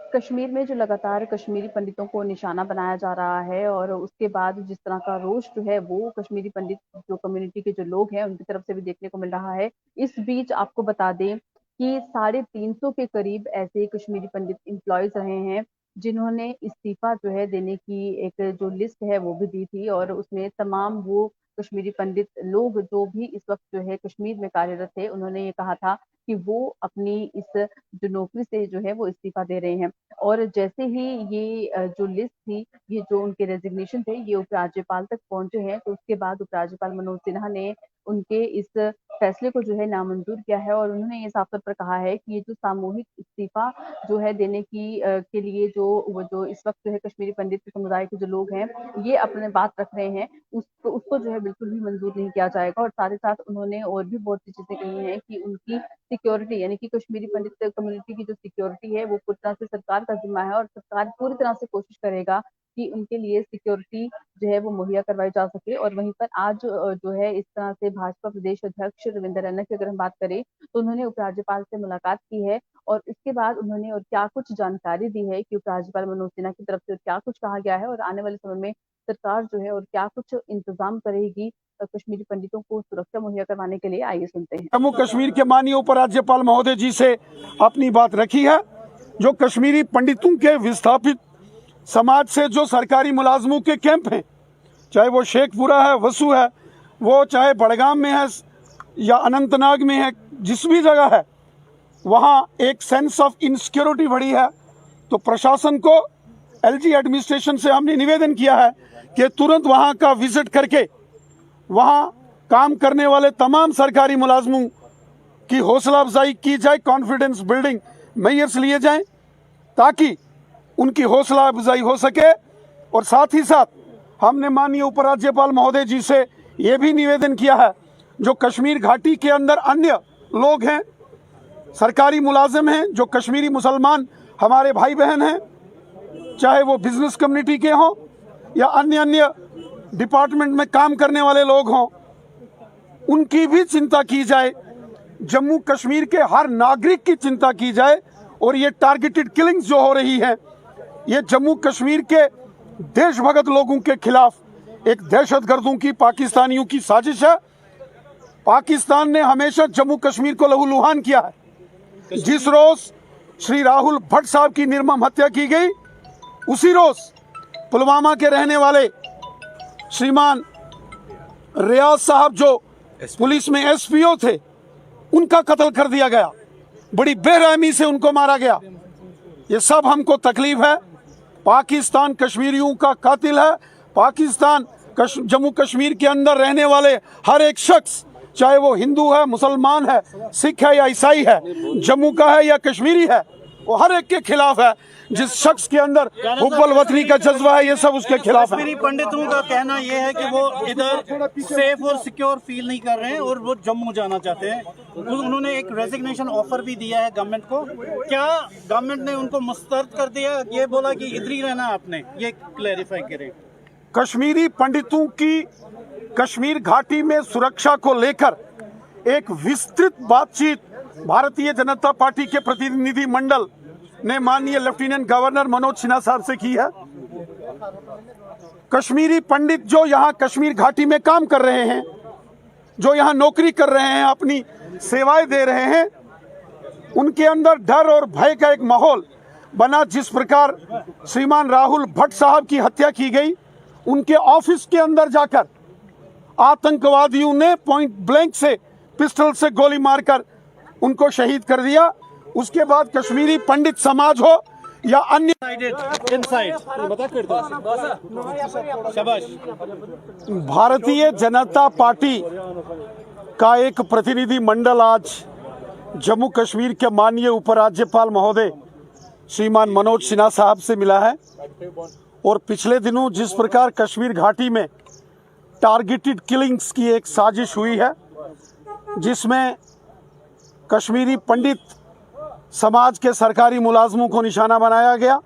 कश्मीर में जो लगातार कश्मीरी पंडितों को निशाना बनाया जा रहा है और उसके बाद जिस तरह का रोष जो है वो कश्मीरी पंडित जो कम्युनिटी के जो लोग हैं उनकी तरफ से भी देखने को मिल रहा है। इस बीच आपको बता दें कि 350 के करीब ऐसे कश्मीरी पंडित एम्प्लॉयज रहे हैं जिन्होंने इस्तीफा जो है देने की एक जो लिस्ट है वो भी दी थी और उसमें तमाम वो कश्मीरी पंडित लोग जो भी इस वक्त जो है कश्मीर में कार्यरत थे उन्होंने ये कहा था कि वो अपनी इस जो नौकरी से जो है वो इस्तीफा दे रहे हैं। और जैसे ही ये जो लिस्ट थी, ये जो उनके रेजिग्नेशन थे, ये उपराज्यपाल तक पहुंचे हैं, तो उसके बाद उपराज्यपाल मनोज सिन्हा ने उनके इस फैसले को जो है नामंजूर किया है और उन्होंने ये साफ तौर पर कहा है कि ये जो सामूहिक इस्तीफा जो है देने की के लिए जो इस वक्त जो है कश्मीरी पंडित समुदाय के जो लोग हैं, ये अपने बात रख रहे हैं, उसको उसको जो है बिल्कुल भी मंजूर नहीं किया जाएगा। और साथ ही साथ उन्होंने और भी बहुत सी चीजें कही हैं कि उनकी सिक्योरिटी यानी कि कश्मीरी पंडित कम्युनिटी की जो सिक्योरिटी है वो पूरी तरह से सरकार का जिम्मा है और सरकार पूरी तरह से कोशिश करेगा कि उनके लिए सिक्योरिटी जो है वो मुहैया करवाई जा सके। और वहीं पर आज जो है इस तरह से भाजपा प्रदेश अध्यक्ष रविंद्र रैना की अगर हम बात करें तो उन्होंने उपराज्यपाल से मुलाकात की है और उसके बाद उन्होंने और क्या कुछ जानकारी दी है कि उपराज्यपाल मनोज सिन्हा की तरफ से क्या कुछ कहा गया है और आने वाले समय में सरकार जो है और क्या कुछ इंतजाम करेगी कश्मीरी पंडितों को सुरक्षा मुहैया करवाने के लिए, आइए सुनते हैं। जम्मू कश्मीर के माननीय उपराज्यपाल महोदय जी से अपनी बात रखी है। जो कश्मीरी पंडितों के विस्थापित समाज से जो सरकारी मुलाजमों के कैंप हैं, चाहे वो शेखपुरा है, वसु है, वो चाहे बड़गाम में है या अनंतनाग में है, जिस भी जगह है वहाँ एक सेंस ऑफ इनसिक्योरिटी बढ़ी है। तो प्रशासन को, एलजी एडमिनिस्ट्रेशन से हमने निवेदन किया है कि तुरंत वहाँ का विजिट करके वहाँ काम करने वाले तमाम सरकारी मुलाजमों की हौसला अफजाई की जाए, कॉन्फिडेंस बिल्डिंग मेजर्स लिए जाएं ताकि उनकी हौसला अफजाई हो सके। और साथ ही साथ हमने माननीय उपराज्यपाल महोदय जी से ये भी निवेदन किया है, जो कश्मीर घाटी के अंदर अन्य लोग हैं, सरकारी मुलाजिम हैं, जो कश्मीरी मुसलमान हमारे भाई बहन हैं, चाहे वो बिजनेस कम्युनिटी के हों या अन्य डिपार्टमेंट में काम करने वाले लोग हों, उनकी भी चिंता की जाए, जम्मू कश्मीर के हर नागरिक की चिंता की जाए। और ये टारगेटेड किलिंग्स जो हो रही है, ये जम्मू कश्मीर के देशभक्त लोगों के खिलाफ एक दहशतगर्दों की, पाकिस्तानियों की साजिश है। पाकिस्तान ने हमेशा जम्मू कश्मीर को लहूलुहान किया है। जिस रोज श्री राहुल भट्ट साहब की निर्मम हत्या की गई, उसी रोज पुलवामा के रहने वाले श्रीमान रियाज साहब जो पुलिस में एसपीओ थे, उनका कत्ल कर दिया गया, बड़ी बेरहमी से उनको मारा गया। ये सब हमको तकलीफ है। पाकिस्तान कश्मीरियों का कातिल है। पाकिस्तान जम्मू कश्मीर के अंदर रहने वाले हर एक शख्स, चाहे वो हिंदू है, मुसलमान है, सिख है या ईसाई है, जम्मू का है या कश्मीरी है, वो हर एक के खिलाफ है। जिस शख्स के अंदर हुब्बुल वतनी का जज्बा है, ये सब उसके खिलाफ है। कश्मीरी पंडितों का कहना यह है कि वो इधर सेफ और सिक्योर फील नहीं कर रहे हैं और वो जम्मू जाना चाहते हैं। उन्होंने एक रेजिग्नेशन ऑफर भी दिया है गवर्नमेंट को। क्या गवर्नमेंट ने उनको मुस्तरद कर दिया, ये बोला कि इधर ही रहना आपने, ये क्लैरिफाई करें। कश्मीरी पंडितों की कश्मीर घाटी में सुरक्षा को लेकर एक विस्तृत बातचीत भारतीय जनता पार्टी के प्रतिनिधि मंडल ने माननीय लेफ्टिनेंट गवर्नर मनोज सिन्हा साहब से की है। कश्मीरी पंडित जो यहाँ कश्मीर घाटी में काम कर रहे हैं, जो यहाँ नौकरी कर रहे हैं, अपनी सेवाएं दे रहे हैं, उनके अंदर डर और भय का एक माहौल बना। जिस प्रकार श्रीमान राहुल भट्ट साहब की हत्या की गई, उनके ऑफिस के अंदर जाकर आतंकवादियों ने पॉइंट ब्लैंक से पिस्टल से गोली मारकर उनको शहीद कर दिया। उसके बाद कश्मीरी पंडित समाज हो या अन्य भारतीय जनता पार्टी का एक प्रतिनिधि मंडल आज जम्मू कश्मीर के माननीय उपराज्यपाल महोदय श्रीमान मनोज सिन्हा साहब से मिला है। और पिछले दिनों जिस प्रकार कश्मीर घाटी में टारगेटेड किलिंग्स की एक साजिश हुई है, जिसमें कश्मीरी पंडित समाज के सरकारी मुलाजमों को निशाना बनाया गया,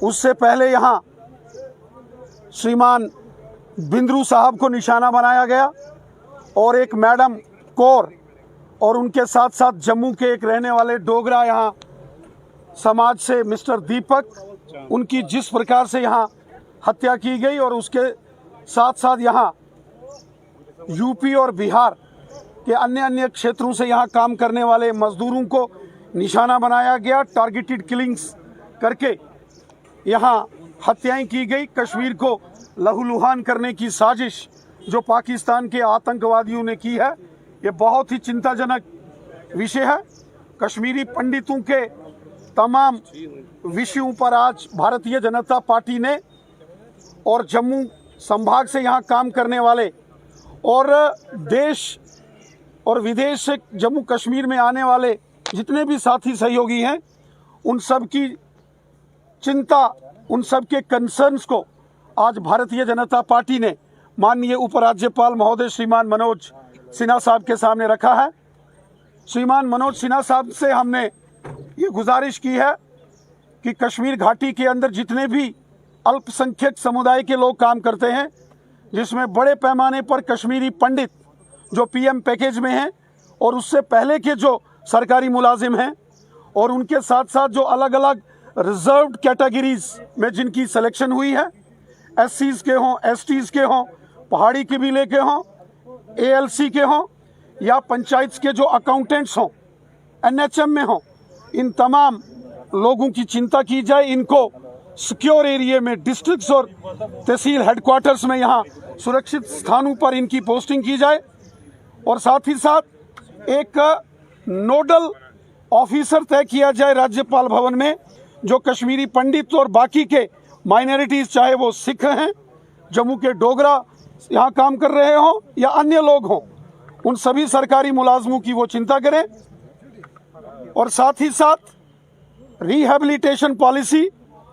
उससे पहले यहाँ श्रीमान बिंद्रू साहब को निशाना बनाया गया और एक मैडम कौर और उनके साथ साथ जम्मू के एक रहने वाले डोगरा यहाँ समाज से मिस्टर दीपक, उनकी जिस प्रकार से यहाँ हत्या की गई और उसके साथ साथ यहाँ यूपी और बिहार के अन्य अन्य क्षेत्रों से यहाँ काम करने वाले मजदूरों को निशाना बनाया गया, टारगेटेड किलिंग्स करके यहाँ हत्याएं की गई। कश्मीर को लहूलुहान करने की साजिश जो पाकिस्तान के आतंकवादियों ने की है, ये बहुत ही चिंताजनक विषय है। कश्मीरी पंडितों के तमाम विषयों पर आज भारतीय जनता पार्टी ने और जम्मू संभाग से यहाँ काम करने वाले और देश और विदेश से जम्मू कश्मीर में आने वाले जितने भी साथी सहयोगी हैं, उन सब की चिंता, उन सब के कंसर्न्स को आज भारतीय जनता पार्टी ने माननीय उपराज्यपाल महोदय श्रीमान मनोज सिन्हा साहब के सामने रखा है। श्रीमान मनोज सिन्हा साहब से हमने ये गुजारिश की है कि कश्मीर घाटी के अंदर जितने भी अल्पसंख्यक समुदाय के लोग काम करते हैं, जिसमें बड़े पैमाने पर कश्मीरी पंडित जो पीएम पैकेज में हैं और उससे पहले के जो सरकारी मुलाजिम हैं और उनके साथ साथ जो अलग अलग रिजर्व्ड कैटेगरीज में जिनकी सिलेक्शन हुई है, एससीज के हों, एसटीज के हों, पहाड़ी कबीले के हों, एएलसी के हों या पंचायत के जो अकाउंटेंट्स हों, एनएचएम में हों, इन तमाम लोगों की चिंता की जाए। इनको सिक्योर एरिया में, डिस्ट्रिक्ट्स और तहसील हेडक्वार्टर्स में यहाँ सुरक्षित स्थानों पर इनकी पोस्टिंग की जाए और साथ ही साथ एक नोडल ऑफिसर तय किया जाए राज्यपाल भवन में, जो कश्मीरी पंडित और बाकी के माइनॉरिटीज, चाहे वो सिख हैं, जम्मू के डोगरा यहाँ काम कर रहे हों या अन्य लोग हों, उन सभी सरकारी मुलाजमों की वो चिंता करें और साथ ही साथ रिहैबिलिटेशन पॉलिसी,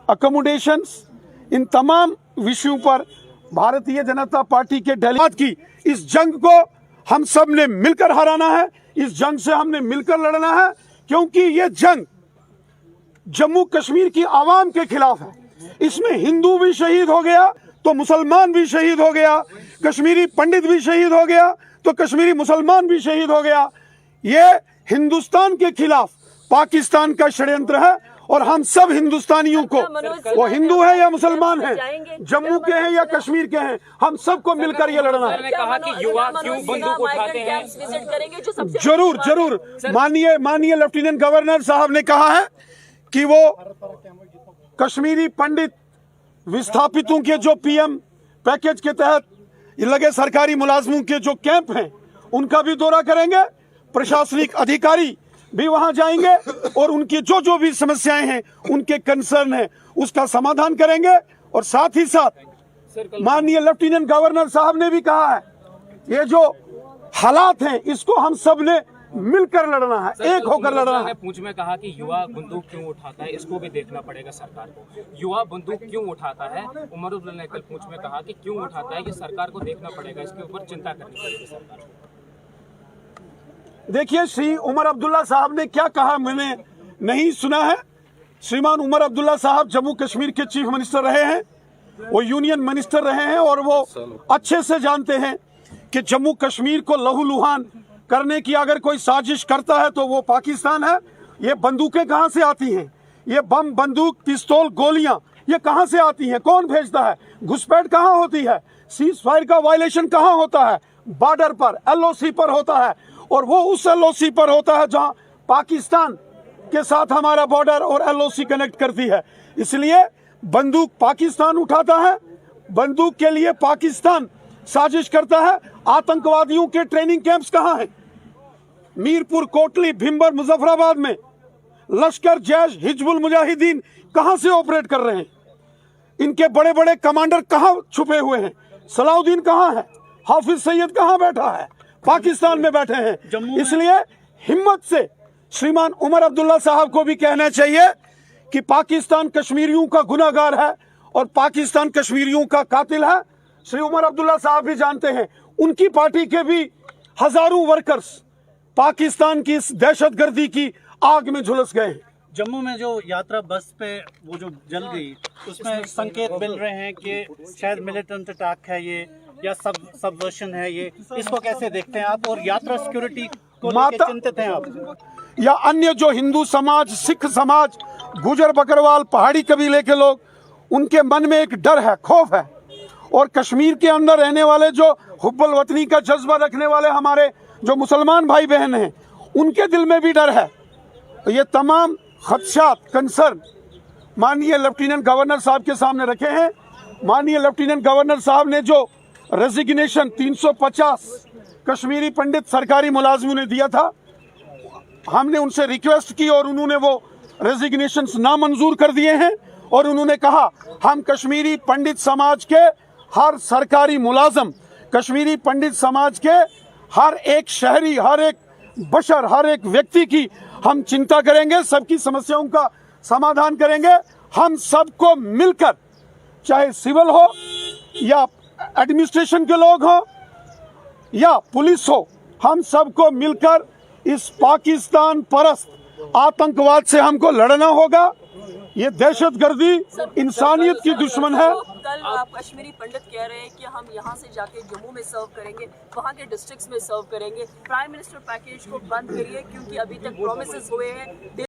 अकोमोडेशंस, इन तमाम विषयों पर भारतीय जनता पार्टी के डेलीगेट की इस जंग को हम सब ने मिलकर हराना है। इस जंग से हमने मिलकर लड़ना है, क्योंकि ये जंग जम्मू कश्मीर की आवाम के खिलाफ है। इसमें हिंदू भी शहीद हो गया तो मुसलमान भी शहीद हो गया, कश्मीरी पंडित भी शहीद हो गया तो कश्मीरी मुसलमान भी शहीद हो गया। ये हिंदुस्तान के खिलाफ पाकिस्तान का षड्यंत्र है और हम सब हिंदुस्तानियों को, वो हिंदू है या मुसलमान है, जम्मू के हैं या कश्मीर के हैं, हम सबको मिलकर ये लड़ना है। कहा कि युवा क्यों बंदूक उठाते हैं? जरूर जरूर, माननीय लेफ्टिनेंट गवर्नर साहब ने कहा है कि वो कश्मीरी पंडित विस्थापितों के जो पीएम पैकेज के तहत लगे सरकारी मुलाजमों के जो कैंप हैं, उनका भी दौरा करेंगे। प्रशासनिक अधिकारी भी वहां जाएंगे और उनकी जो भी समस्याएं हैं, उनके कंसर्न है, उसका समाधान करेंगे। और साथ ही साथ माननीय लेफ्टिनेंट गवर्नर साहब ने भी कहा है, ये जो हालात हैं इसको हम सब ने मिलकर लड़ना है, एक होकर लड़ना है। पूछ में कहा कि युवा बंदूक क्यों उठाता है, इसको भी देखना पड़ेगा सरकार को। युवा बंदूक क्यों उठाता है, उमर अब्दुल्ला ने कल पूछ में कहा कि क्यों उठाता है, ये सरकार को देखना पड़ेगा, इसके ऊपर चिंता करनी पड़ेगी सरकार को। देखिए, श्री उमर अब्दुल्ला साहब ने क्या कहा मैंने नहीं सुना है। श्रीमान उमर अब्दुल्ला साहब जम्मू कश्मीर के चीफ मिनिस्टर रहे हैं, वो यूनियन मिनिस्टर रहे हैं और वो अच्छे से जानते हैं कि जम्मू कश्मीर को लहूलुहान करने की अगर कोई साजिश करता है तो वो पाकिस्तान है। ये बंदूकें कहां से आती हैं, ये बम, बंदूक, पिस्तौल, गोलियां ये कहां से आती हैं, कौन भेजता है, घुसपैठ कहां होती है, सीज फायर का वायलेशन कहां होता है, बॉर्डर पर, एलओसी पर होता है, और वो उस एलओसी पर होता है जहां पाकिस्तान के साथ हमारा बॉर्डर और एलओसी कनेक्ट करती है। इसलिए बंदूक पाकिस्तान उठाता है, बंदूक के लिए पाकिस्तान साजिश करता है। आतंकवादियों के ट्रेनिंग कैंप्स कहां हैं? मीरपुर, कोटली, भिंबर, मुजफ्फराबाद में लश्कर, जैश, हिजबुल मुजाहिदीन कहां से ऑपरेट कर रहे हैं? इनके बड़े बड़े कमांडर कहां छुपे हुए हैं? सलाउद्दीन कहां है? हाफिज सईद कहां बैठा है? पाकिस्तान में बैठे हैं। इसलिए हिम्मत से श्रीमान उमर अब्दुल्ला साहब को भी कहना चाहिए कि पाकिस्तान कश्मीरियों का गुनाहगार है और पाकिस्तान कश्मीरियों का कातिल है। श्री उमर अब्दुल्ला साहब भी जानते हैं, उनकी पार्टी के भी हजारों वर्कर्स पाकिस्तान की इस दहशतगर्दी की आग में झुलस गए हैं। जम्मू में जो यात्रा बस पे वो जो जल गई, उसमें संकेत मिल रहे हैं कि शायद मिलिटेंट अटैक है ये या सबवर्शन है ये, इसको कैसे देखते हैं आप? और यात्रा सिक्योरिटी को लेकर चिंतित हैं आप? या अन्य जो हिंदू समाज, सिख समाज, गुजर बकरवाल, पहाड़ी कबीले के लोग, उनके मन में एक डर है, खौफ है। और कश्मीर के अंदर रहने वाले जो हुब्बुल वतनी का जज्बा रखने वाले हमारे जो मुसलमान भाई बहन हैं, उनके दिल में भी डर है। तो ये तमाम खदशात, कंसर्न माननीय लेफ्टिनेंट गवर्नर साहब के सामने रखे हैं। माननीय लेफ्टिनेंट गवर्नर साहब ने जो रेजिग्नेशन 350 कश्मीरी पंडित सरकारी मुलाजिमों ने दिया था, हमने उनसे रिक्वेस्ट की और उन्होंने वो रेजिग्नेशंस नामंजूर कर दिए हैं। और उन्होंने कहा हम कश्मीरी पंडित समाज के हर सरकारी मुलाजम, कश्मीरी पंडित समाज के हर एक शहरी, हर एक बशर, हर एक व्यक्ति की हम चिंता करेंगे, सबकी समस्याओं का समाधान करेंगे। हम सबको मिलकर, चाहे सिविल हो या एडमिनिस्ट्रेशन के लोग हो या पुलिस हो, हम सबको मिलकर इस पाकिस्तान परस्त आतंकवाद से हमको लड़ना होगा। ये दहशतगर्दी इंसानियत की दुश्मन है। कल आप कश्मीरी पंडित कह रहे हैं कि हम यहाँ से जाके जम्मू में सर्व करेंगे, वहाँ के डिस्ट्रिक्ट्स में सर्व करेंगे। प्राइम मिनिस्टर पैकेज को बंद करिए क्योंकि अभी तक प्रोमिसेस हुए हैं।